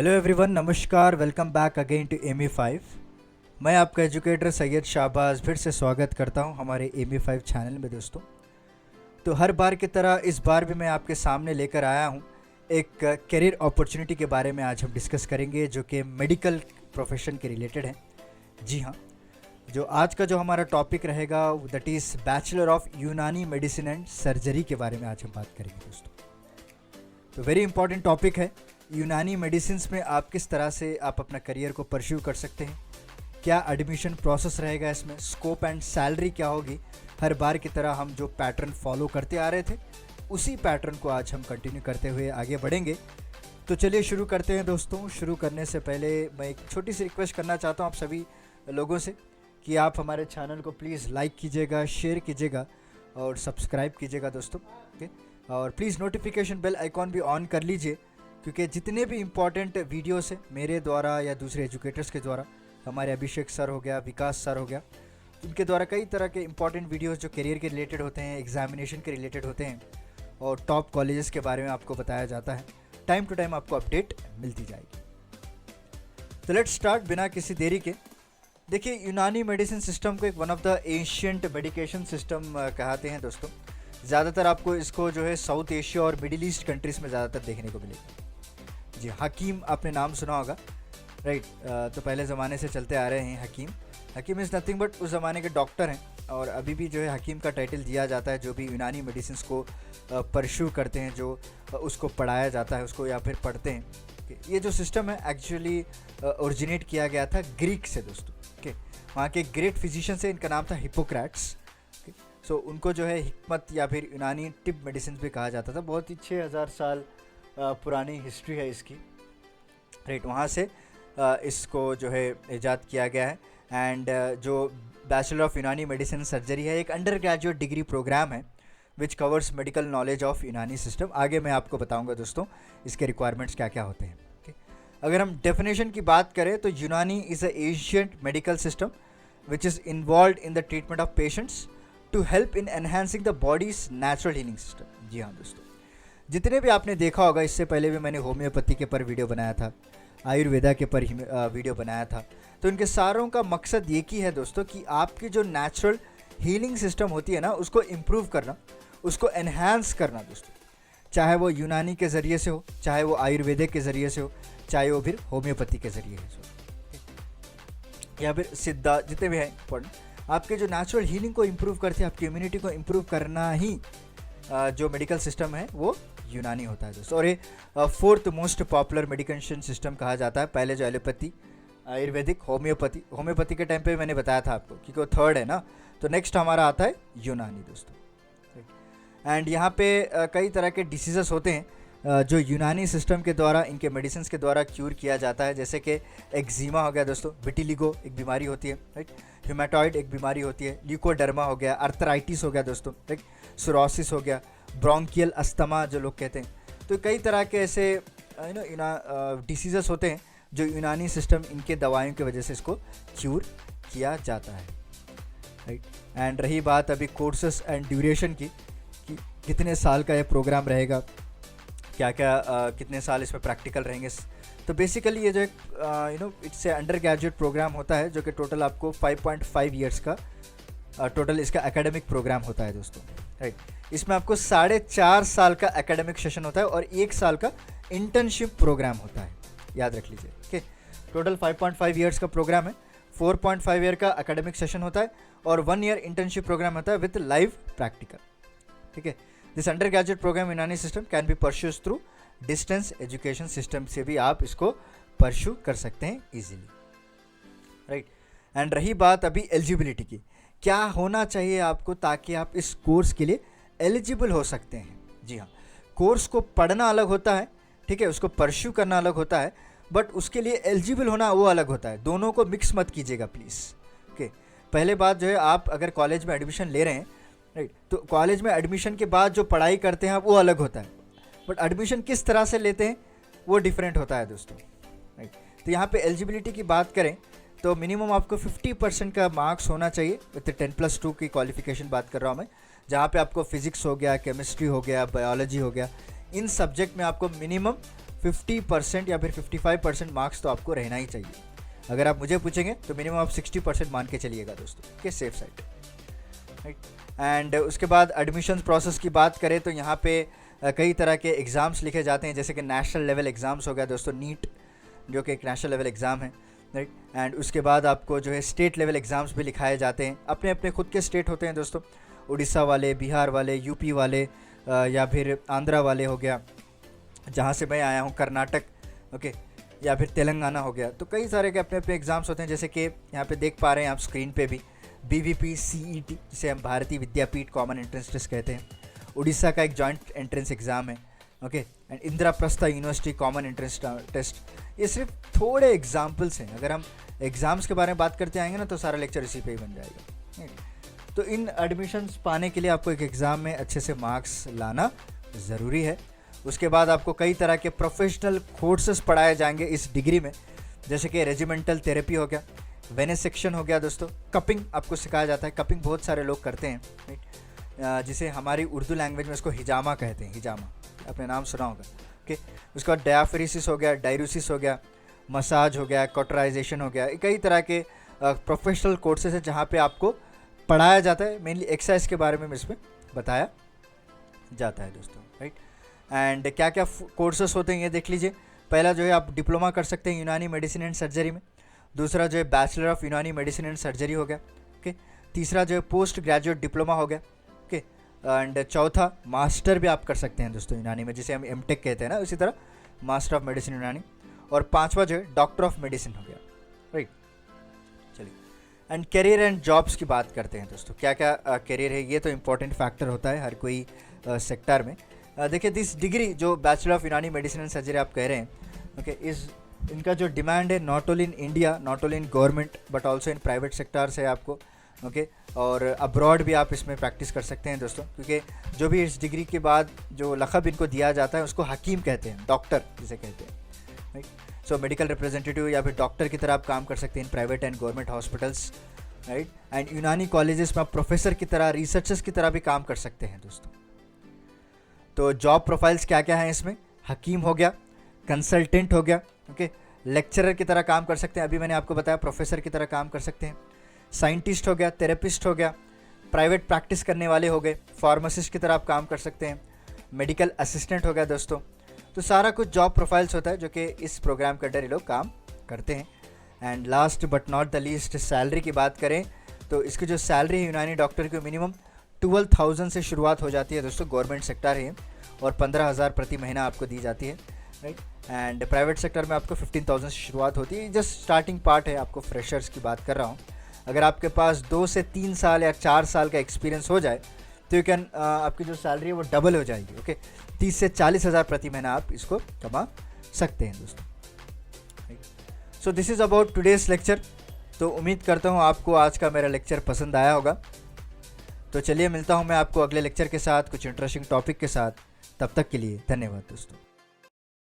Hello everyone, नमस्कार। Welcome back again to ME5। मैं आपका एजुकेटर सैयद शाहबाज फिर से स्वागत करता हूं हमारे ME5 चैनल में दोस्तों। तो हर बार की तरह इस बार भी मैं आपके सामने लेकर आया हूं एक करियर अपॉर्चुनिटी के बारे में। आज हम डिस्कस करेंगे जो कि मेडिकल प्रोफेशन के रिलेटेड है। जी हाँ, जो आज का जो हमारा टॉपिक रहेगा दैट इज़ बैचलर ऑफ यूनानी मेडिसिन एंड सर्जरी के बारे में आज हम बात करेंगे दोस्तों। तो वेरी इंपॉर्टेंट टॉपिक है। यूनानी मेडिसिन्स में आप किस तरह से आप अपना करियर को परस्यू कर सकते हैं, क्या एडमिशन प्रोसेस रहेगा, इसमें स्कोप एंड सैलरी क्या होगी। हर बार की तरह हम जो पैटर्न फॉलो करते आ रहे थे उसी पैटर्न को आज हम कंटिन्यू करते हुए आगे बढ़ेंगे। तो चलिए शुरू करते हैं दोस्तों। शुरू करने से पहले मैं एक छोटी सी रिक्वेस्ट करना चाहता हूँ आप सभी लोगों से कि आप हमारे चैनल को प्लीज़ लाइक कीजिएगा, शेयर कीजिएगा और सब्सक्राइब कीजिएगा दोस्तों। ओके, और प्लीज़ नोटिफिकेशन बेल आइकॉन भी ऑन कर लीजिए, क्योंकि जितने भी इम्पॉर्टेंट वीडियोस हैं मेरे द्वारा या दूसरे एजुकेटर्स के द्वारा, हमारे अभिषेक सर हो गया, विकास सर हो गया, इनके द्वारा कई तरह के इम्पॉर्टेंट वीडियोस जो करियर के रिलेटेड होते हैं, एग्जामिनेशन के रिलेटेड होते हैं और टॉप कॉलेजेस के बारे में आपको बताया जाता है। टाइम टू टाइम आपको अपडेट मिलती जाएगी। तो लेट्स स्टार्ट बिना किसी देरी के। देखिए, यूनानी मेडिसिन सिस्टम को एक one of the ancient medication system कहते हैं दोस्तों। ज़्यादातर आपको इसको जो है साउथ एशिया और मिडिल ईस्ट कंट्रीज़ में ज़्यादातर देखने को मिलेगा। जी, हकीम आपने नाम सुना होगा, राइट। तो पहले ज़माने से चलते आ रहे हैं हकीम। हकीम इज़ नथिंग बट उस ज़माने के डॉक्टर हैं और अभी भी जो है हकीम का टाइटल दिया जाता है जो भी यूनानी मेडिसिन को परस्यू करते हैं, जो उसको पढ़ाया जाता है उसको या फिर पढ़ते हैं। ये जो सिस्टम है एक्चुअली ओरिजिनेट किया गया था ग्रीक से दोस्तों। ओके, वहाँ के ग्रेट फिजिशियन से, इनका नाम था हिपोक्रेट्स। सो उनको जो है हिकमत या फिर यूनानी टिप मेडिसिन भी कहा जाता था। बहुत ही 6000 साल पुरानी हिस्ट्री है इसकी, राइट। वहाँ से इसको जो है ईजाद किया गया है। एंड जो बैचलर ऑफ यूनानी मेडिसिन सर्जरी है एक अंडर ग्रेजुएट डिग्री प्रोग्राम है which covers medical knowledge of यूनानी सिस्टम। आगे मैं आपको बताऊंगा दोस्तों इसके रिक्वायरमेंट्स क्या क्या होते हैं। okay? अगर हम डेफिनेशन की बात करें तो Unani is a ancient medical system which is involve in the treatment of patients to help in enhancing the body's natural healing system. जी हाँ दोस्तों, जितने भी आपने देखा होगा, इससे पहले भी मैंने होम्योपैथी के पर वीडियो बनाया था, आयुर्वेदा के पर वीडियो बनाया था। तो इनके सारों का मकसद एक ही है दोस्तों कि आपकी जो नेचुरल हीलिंग सिस्टम होती है ना उसको इम्प्रूव करना, उसको एनहांस करना दोस्तों। चाहे वो यूनानी के ज़रिए से हो, चाहे वो आयुर्वेदिक के ज़रिए से हो, चाहे वो फिर होम्योपैथी के ज़रिए से हो या फिर सिद्धा, जितने भी हैं इंपॉर्टेंट, आपके जो नेचुरल हीलिंग को इम्प्रूव करते हैं, आपकी इम्यूनिटी को इम्प्रूव करना ही जो मेडिकल सिस्टम है वो यूनानी होता है दोस्तों। और ये fourth most popular medication system कहा जाता है। पहले जो एलोपैथी, आयुर्वेदिक, होम्योपैथी के टाइम पे मैंने बताया था आपको क्योंकि वो थर्ड है ना। तो नेक्स्ट हमारा आता है यूनानी दोस्तों। एंड यहाँ पे कई तरह के डिसीजेस होते हैं जो यूनानी सिस्टम के द्वारा, इनके मेडिसिन के द्वारा क्यूर किया जाता है। जैसे कि एक्जिमा हो गया दोस्तों, विटिलिगो एक बीमारी होती है, राइट। ह्यूमेटॉइड एक बीमारी होती है, ल्यूकोडर्मा हो गया, अर्थराइटिस हो गया दोस्तों, राइट। सोरोसिस हो गया, ब्रोंकियल अस्थमा जो लोग कहते हैं। तो कई तरह के ऐसे डिसीजेस होते हैं जो यूनानी सिस्टम, इनके दवाइयों की वजह से इसको क्यूर किया जाता है, राइट। एंड रही बात अभी कोर्सेस एंड ड्यूरेशन की कि कितने साल का ये प्रोग्राम रहेगा, क्या क्या कितने साल इसमें प्रैक्टिकल रहेंगे। तो बेसिकली ये जो एक it's a undergraduate programme होता है जो कि टोटल आपको 5.5 ईयर्स का टोटल इसका एकेडमिक प्रोग्राम होता है दोस्तों, राइट। इसमें आपको 4.5 साल का एकेडमिक सेशन होता है और 1 साल का इंटर्नशिप प्रोग्राम होता है, याद रख लीजिए। ओके, टोटल 5.5 ईयर्स का प्रोग्राम है, 4.5 ईयर का एकेडमिक सेशन होता है और 1 ईयर इंटर्नशिप प्रोग्राम होता है विद लाइव प्रैक्टिकल। ठीक है, दिस अंडर ग्रेजुएट प्रोग्राम यूनानी system can be pursues through distance education system से भी आप इसको परस्यू कर सकते हैं इजीली, राइट। एंड रही बात अभी एलिजिबिलिटी की, क्या होना चाहिए आपको ताकि आप इस कोर्स के लिए एलिजिबल हो सकते हैं। जी हाँ, कोर्स को पढ़ना अलग होता है, ठीक है, उसको परस्यू करना अलग होता है, बट उसके लिए एलिजिबल होना वो अलग होता है। दोनों को मिक्स मत कीजिएगा प्लीज़। ओके, पहले बात जो है, आप अगर कॉलेज में एडमिशन ले रहे हैं, राइट, तो कॉलेज में एडमिशन के बाद जो पढ़ाई करते हैं वो अलग होता है, बट एडमिशन किस तरह से लेते हैं वो डिफरेंट होता है दोस्तों, राइट। तो यहाँ पे एलिजिबिलिटी की बात करें तो मिनिमम आपको 50% का मार्क्स होना चाहिए विद 10+2 की क्वालिफिकेशन बात कर रहा हूँ मैं, जहाँ पे आपको फिजिक्स हो गया, केमिस्ट्री हो गया, बायोलॉजी हो गया, इन सब्जेक्ट में आपको मिनिमम 50% या फिर 55% मार्क्स तो आपको रहना ही चाहिए। अगर आप मुझे पूछेंगे तो मिनिमम आप 60% मान के चलिएगा दोस्तों, के सेफ साइड, राइट। एंड उसके बाद एडमिशन प्रोसेस की बात करें तो यहाँ पे कई तरह के एग्ज़ाम्स लिखे जाते हैं, जैसे कि नेशनल लेवल एग्ज़ाम्स हो गया दोस्तों, नीट जो कि एक नेशनल लेवल एग्ज़ाम है, राइट। एंड उसके बाद आपको जो है स्टेट लेवल एग्ज़ाम्स भी लिखाए जाते हैं, अपने अपने खुद के स्टेट होते हैं दोस्तों, उड़ीसा वाले, बिहार वाले, यूपी वाले, या फिर आंध्रा वाले हो गया, जहाँ से मैं आया हूँ कर्नाटक, ओके, या फिर तेलंगाना हो गया। तो कई सारे के अपने अपने एग्ज़ाम्स होते हैं, जैसे कि यहाँ पे देख पा रहे हैं आप स्क्रीन पे भी, BVP CET जिसे हम भारतीय विद्यापीठ कॉमन एंट्रेंस टेस्ट कहते हैं, उड़ीसा का एक जॉइंट एंट्रेंस एग्ज़ाम है, okay, and Indraprastha university common entrance test. ये सिर्फ थोड़े एग्जाम्पल्स हैं, अगर हम एग्ज़ाम्स के बारे में बात करते आएंगे ना तो सारा लेक्चर इसी पे ही बन जाएगा। तो इन एडमिशन्स पाने के लिए आपको एक एग्ज़ाम में अच्छे से मार्क्स लाना ज़रूरी है। उसके बाद आपको कई तरह के प्रोफेशनल कोर्सेज पढ़ाए जाएंगे इस डिग्री में, जैसे कि रेजिमेंटल थेरेपी हो गया, वेनेसेक्शन हो गया दोस्तों, कपिंग आपको सिखाया जाता है, कपिंग बहुत सारे लोग करते हैं, राइट, जिसे हमारी उर्दू लैंग्वेज में उसको हिजामा कहते हैं, हिजामा आपने नाम सुना होगा, ओके। उसके बाद डायाफेरेसिस हो गया, डायरूसिस हो गया, मसाज हो गया, कॉटराइजेशन हो गया, कई तरह के प्रोफेशनल कोर्सेज है जहाँ पे आपको पढ़ाया जाता है, मेनली एक्सरसाइज के बारे में इसमें बताया जाता है दोस्तों, राइट। एंड क्या क्या कोर्सेस होते हैं ये देख लीजिए। पहला जो है आप डिप्लोमा कर सकते हैं यूनानी मेडिसिन एंड सर्जरी में, दूसरा जो है बैचलर ऑफ यूनानी मेडिसिन एंड सर्जरी हो गया, ओके, तीसरा जो है पोस्ट ग्रेजुएट डिप्लोमा हो गया, ओके, एंड चौथा मास्टर भी आप कर सकते हैं दोस्तों यूनानी में, जिसे हम एमटेक कहते हैं ना, उसी तरह मास्टर ऑफ मेडिसिन यूनानी, और पांचवा जो है डॉक्टर ऑफ मेडिसिन हो गया, राइट। चलिए, एंड करियर एंड जॉब्स की बात करते हैं दोस्तों, क्या क्या करियर है, ये तो इंपॉर्टेंट फैक्टर होता है हर कोई सेक्टर में। देखिए दिस डिग्री जो बैचलर ऑफ यूनानी मेडिसिन एंड सर्जरी आप कह रहे हैं, ओके, इनका जो डिमांड है not only in India, not only in government but also in private sectors है आपको, ओके, और अब्रॉड भी आप इसमें प्रैक्टिस कर सकते हैं दोस्तों, क्योंकि जो भी इस डिग्री के बाद जो लक़ब इनको दिया जाता है उसको हकीम कहते हैं, डॉक्टर जिसे कहते हैं, राइट। सो मेडिकल रिप्रेजेंटेटिव या फिर डॉक्टर की तरह आप काम कर सकते हैं in private and government hospitals, right. And यूनानी कॉलेजेस में आप प्रोफेसर की तरह, रिसर्चर्स की तरह भी काम कर सकते हैं दोस्तों। तो जॉब प्रोफाइल्स क्या क्या हैं इसमें, हकीम हो गया, कंसल्टेंट हो गया, ओके, लेक्चरर की तरह काम कर सकते हैं, अभी मैंने आपको बताया प्रोफेसर की तरह काम कर सकते हैं, साइंटिस्ट हो गया, थेरेपिस्ट हो गया, प्राइवेट प्रैक्टिस करने वाले हो गए, फार्मासिस्ट की तरह आप काम कर सकते हैं, मेडिकल असिस्टेंट हो गया दोस्तों। तो सारा कुछ जॉब प्रोफाइल्स होता है जो कि इस प्रोग्राम के अंडर ये लोग काम करते हैं। And last but not the least, salary की बात करें तो इसकी जो सैलरी है यूनानी डॉक्टर की मिनिमम 12,000 से शुरुआत हो जाती है दोस्तों, गवर्नमेंट सेक्टर है, और 15,000 प्रति महीना आपको दी जाती है, राइट। एंड प्राइवेट सेक्टर में आपको 15,000 से शुरुआत होती है, जस्ट स्टार्टिंग पार्ट है, आपको फ्रेशर्स की बात कर रहा हूँ। अगर आपके पास 2 से 3 साल या 4 साल का एक्सपीरियंस हो जाए तो यू कैन आपकी जो सैलरी है वो डबल हो जाएगी, ओके, 30 से 40,000 प्रति महीना आप इसको कमा सकते हैं दोस्तों। So this is about today's lecture. तो उम्मीद करता हूँ आपको आज का मेरा लेक्चर पसंद आया होगा। तो चलिए मिलता हूँ मैं आपको अगले लेक्चर के साथ कुछ इंटरेस्टिंग टॉपिक के साथ। तब तक के लिए धन्यवाद दोस्तों।